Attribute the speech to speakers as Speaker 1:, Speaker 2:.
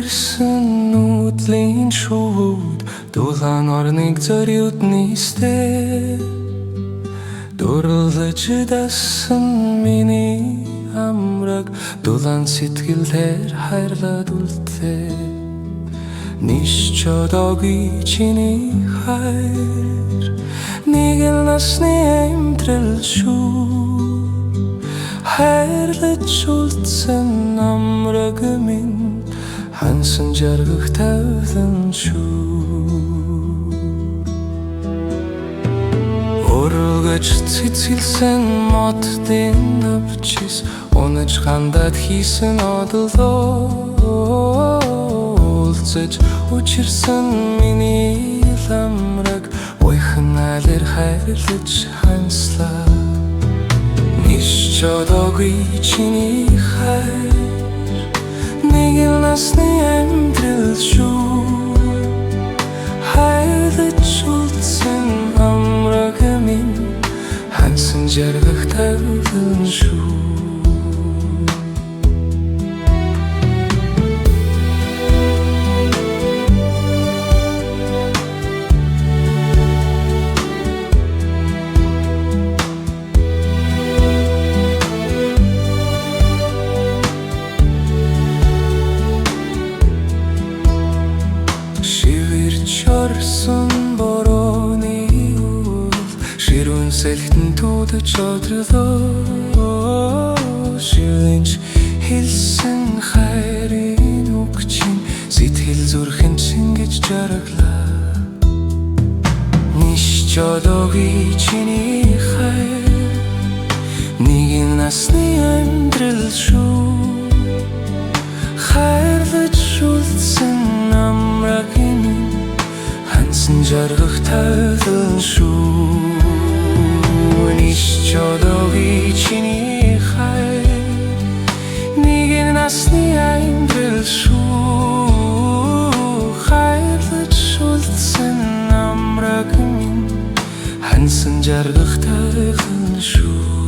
Speaker 1: Учирсан нүүдлийн шууд дулаан орныг зориуд нийстэй дурлаж дасан миний амраг дулаан сэтгэлээр хайрлаад үлдээ Ниш чодоогүй чиний хайр нэг л насны амьдрал шүү хайрлаж үлдсэн амраг минь хансан жаргах тавлан шүү Өргөж цэцгэлсэн моддын навчис унаж хандаад хийсэн одлоо Улцаж учирсан миний ламраг ойхон алэр хайрлаж ханслаа Ниш чодоогүй чиний хайр нэг л насны амьдрал шүү хайрлаж үлдсэн амраг минь хансан жаргах тавлан шүү Шорсон борооны үл ширүүн сэлхтэн туудаж одролоо шивэнч хэлсэн хайрын үг чинь сэтгэл зүрхэн чингэж жаргалаа Ниш чодоогүй чиний хайр нэг л насны амьдрал шүү хайрлаж үлдсэн амраг минь хансан жаргах тавлан шүү Ниш чодоогүй чиний хайр нэг л насны амьдрал шүү хайрлаж үлдсэн амраг минь хансан жаргах тавлан шүү